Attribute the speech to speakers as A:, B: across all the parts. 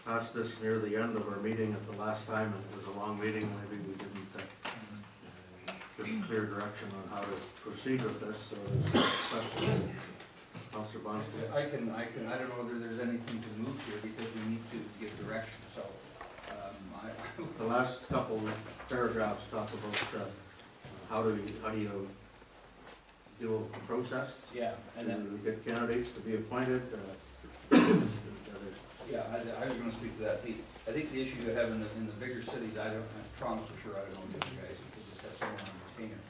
A: passed this near the end of our meeting at the last time, and it was a long meeting. Maybe we didn't give clear direction on how to proceed with this. So there's a question. Councillor Bonstein.
B: I don't know whether there's anything to move here because we need to give direction. So
A: the last couple of paragraphs talk about how do you deal with the process.
B: Yeah, and
A: to
B: then
A: get candidates to be appointed.
B: Yeah, I was going to speak to that. I think the issue you have in the bigger cities, Toronto for sure, I don't know you guys because it's got someone on retainer.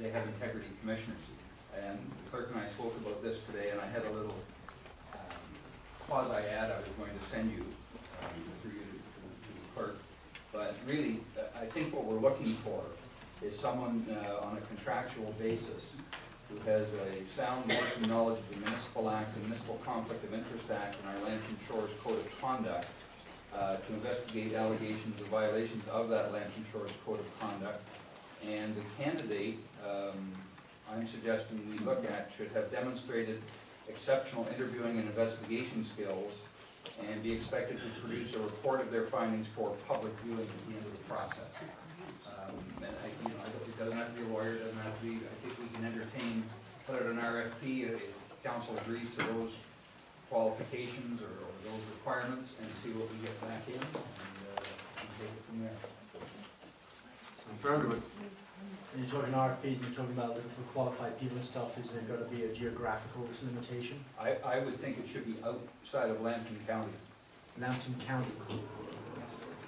B: They have integrity commissioners, and the clerk and I spoke about this today, and I had a little quasi ad I was going to send you for you to the clerk. But really, I think what we're looking for is someone on a contractual basis who has a sound working knowledge of the Municipal Act, the Municipal Conflict of Interest Act, and our Lambton Shores Code of Conduct to investigate allegations of violations of that Lambton Shores Code of Conduct. And the candidate I'm suggesting we look at should have demonstrated exceptional interviewing and investigation skills and be expected to produce a report of their findings for public viewing at the end of the process. It doesn't have to be a lawyer, it doesn't have to be, I think we can entertain, put out an RFP if council agrees to those qualifications or those requirements and see what we get back in and take it from there.
A: I'm trying to.
C: When you're talking RFPs and you're talking about looking for qualified people and stuff, is there going to be a geographical limitation?
B: I would think it should be outside of Lambton County.
C: Lambton County.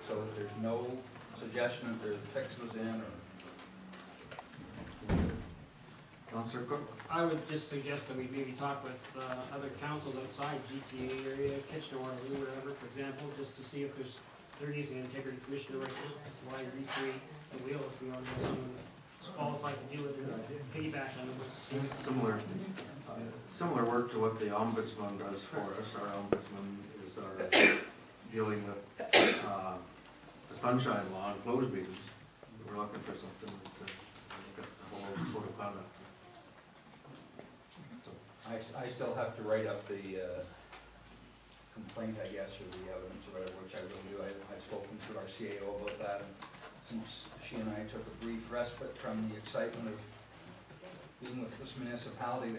B: So that there's no suggestion that the fix was in or.
A: Councillor Cook?
D: I would just suggest that we maybe talk with other councils outside GTA area, Kitchener, Waterloo, wherever, for example, just to see if they're using an integrity commissioner right now. That's why recreate the wheel if we already have someone who's qualified to deal with it, piggyback on them.
A: Similar work to what the ombudsman does for us. Our ombudsman is our dealing with the sunshine law and closed meetings. We're looking for something to look at the whole code of conduct.
B: I still have to write up the complaint, I guess, or the evidence or whatever, which I will do. I've spoken to our CAO about that, and since she and I took a brief respite from the excitement of being with this municipality,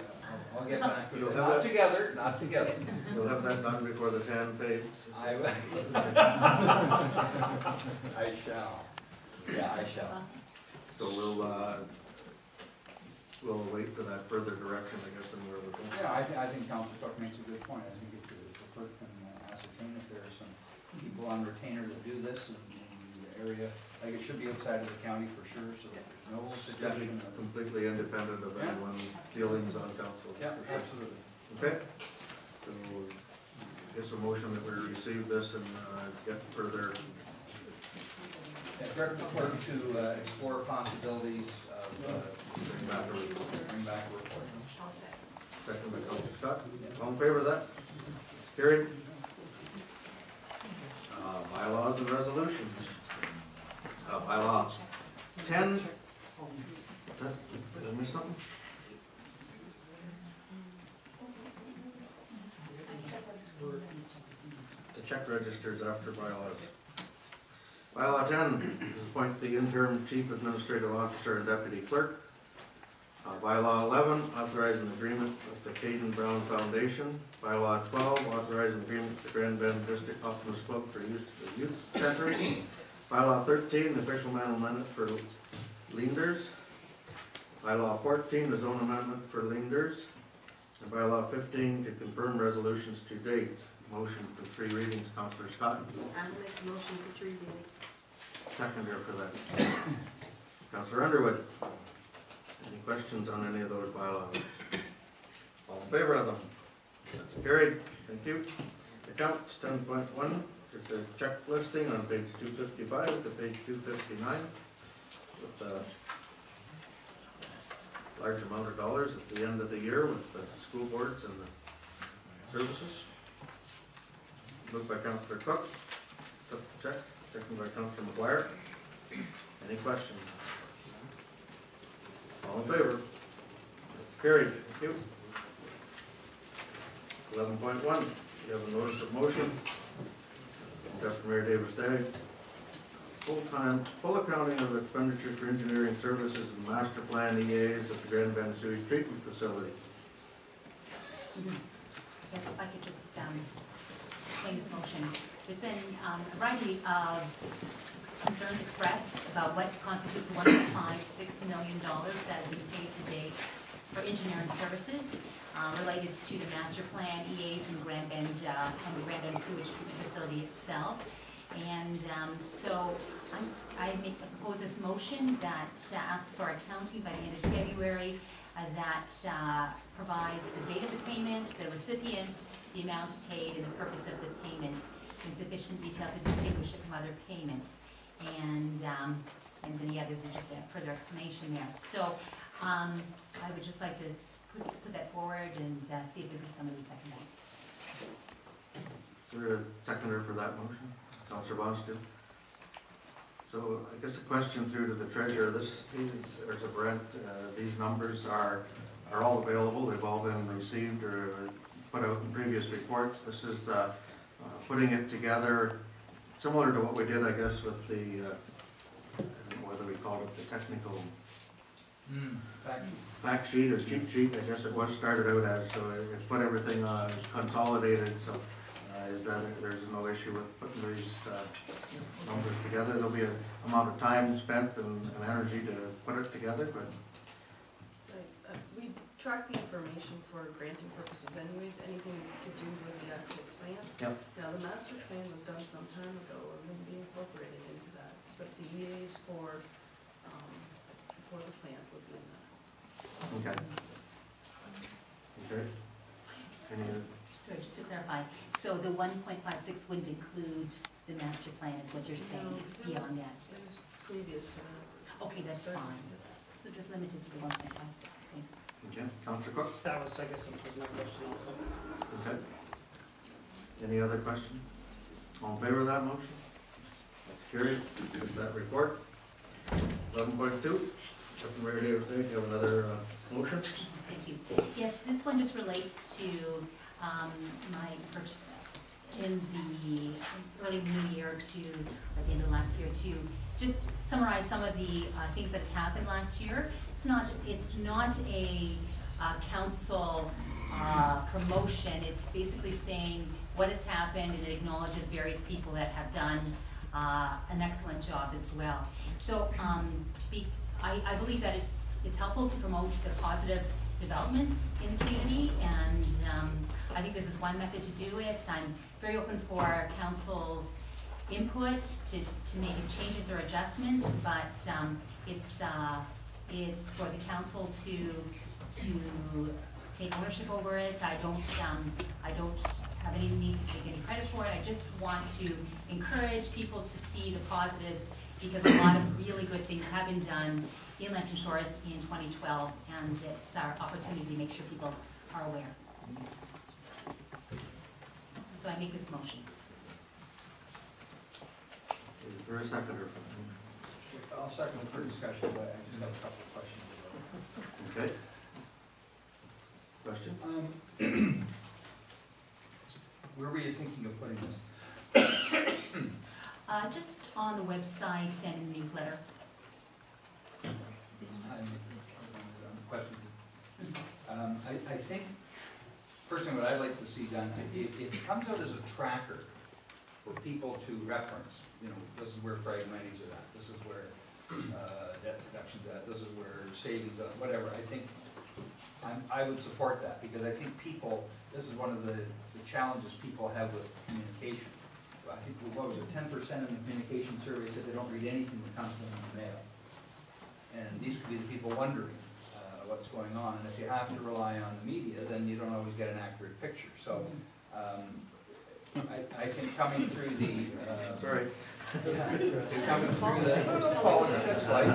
B: I'll get back to it. Not together.
A: You'll have that done before the tan fades.
B: I shall. Yeah, I shall.
A: So we'll wait for that further direction, I guess, and where we're going.
B: Yeah, I think Councilor Cook makes a good point. I think if the clerk can ascertain if there are some people on retainer that do this in the area, like it should be outside of the county for sure, so there's no suggestion of
A: completely independent of anyone's feelings on council.
B: Yeah,
A: for sure.
B: absolutely.
A: Okay. So I guess a motion that we receive this and get further.
B: Yeah, direct the clerk to explore possibilities of
A: Bring back a report.
B: report.
A: Second by Councilor Scott. All in favor of that? Carried. Bylaws and resolutions. Bylaw 10. Did I miss something? The check registers after bylaws. Bylaw 10 is appoint the interim chief administrative officer and deputy clerk. Bylaw 11, authorize an agreement with the Caden Brown Foundation. Bylaw 12, authorize an agreement with the Grand Bend District Optimist Club for use of the youth center. Bylaw 13, the official man amendment for Leanders. Bylaw 14, the zone amendment for Leanders. And bylaw 15, to confirm resolutions to date. Motion for 3 readings, Councillor Scott.
E: I'll make a motion for 3 readings.
A: Seconder for that. Councillor Underwood. Any questions on any of those bylaws? All in favor of them? That's carried. Thank you. Accounts 10.1, just a check listing on page 255 to page 259 with a large amount of dollars at the end of the year with the school boards and the services. Moved by Councillor Cook. Check. Second by Councillor McGuire. Any questions? All in favor? Carried. Thank you. 11.1, you have a notice of motion. Deputy Mayor Davis Day. Full accounting of expenditures for engineering services and master plan EAs at the Grand Bend Sewage Treatment Facility.
F: Yes, if I could just explain this motion. There's been a variety of concerns expressed about what constitutes $1.56 million that has been paid to date for engineering services related to the master plan, EAs, and Grand Bend, and the Grand Bend sewage treatment facility itself. And so I propose this motion that asks for accounting by the end of February that provides the date of the payment, the recipient, the amount paid, and the purpose of the payment in sufficient detail to distinguish it from other payments. And then the others are just a further explanation there. So I would just like to put that forward and see if there be somebody second that.
A: Is there a seconder for that motion? Councillor Bastu. So I guess a question through to the treasurer. There's a Brent, these numbers are all available. They've all been received or put out in previous reports. This is putting it together similar to what we did, I guess, with the, I don't know whether we called it the technical fact sheet or cheat sheet, I guess it was started out as, so it put everything consolidated, so is that there's no issue with putting these numbers together. There'll be an amount of time spent and energy to put it together, but
E: We track the information for granting purposes anyways, anything to do with the actual plant.
A: Yep.
E: Now, the master plan was done some time ago, and will be incorporated into that, but the EAs for the plant would be in that.
A: okay. Okay. Any other?
F: So just to clarify, so the 1.56 wouldn't include the master plan is what you're saying,
E: No,
F: it's
E: it was-
F: beyond that?
E: It was previous to that.
F: Okay, that's fine. So just limited to the 1.56, thanks.
A: Okay, Councillor Cook?
D: That was, I guess, that was my question also.
A: Okay. Any other question? All in favor of that motion? That's carried. With that report. 11.2, Deputy Mayor Davis Day, you have another motion?
F: Thank you. Yes, this one just relates to my approach in the early new year to, at the end of last year, to just summarize some of the things that happened last year. It's not a council promotion. It's basically saying what has happened, and it acknowledges various people that have done an excellent job as well. So I believe that it's helpful to promote the positive developments in the community, and I think this is one method to do it. I'm very open for council's input to make changes or adjustments, but it's for the council to take ownership over it. I don't have any need to take any credit for it. I just want to encourage people to see the positives, because a lot of really good things have been done in Lantern Shores in 2012, and it's our opportunity to make sure people are aware. So I make this motion.
A: Is there a seconder for that?
B: I'll second it for discussion, but I just have a couple of questions.
A: Okay. Question?
B: Where were you thinking of putting this?
F: Just on the website and in the newsletter.
B: I think, personally, what I'd like to see done, if it comes out as a tracker for people to reference, you know, this is where frag monies are at, this is where debt reduction's at, this is where savings are, whatever, I think I would support that, because I think people, this is one of the challenges people have with communication. I think, what was it, 10% in the communication survey said they don't read anything that comes to them in the mail. And these could be the people wondering what's going on, and if you have to rely on the media, then you don't always get an accurate picture. So I think coming through the
A: Sorry.
B: coming through the politics, like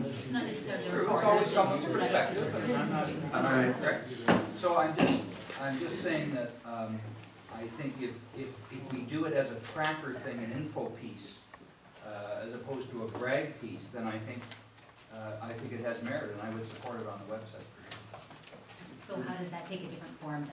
F: It's not necessarily
B: it's
F: a
B: true,
F: report.
B: it's always someone's perspective, and I'm not correct. So I'm just saying that I think if we do it as a tracker thing, an info piece, as opposed to a brag piece, then I think it has merit, and I would support it on the website.
F: So how does that take a different form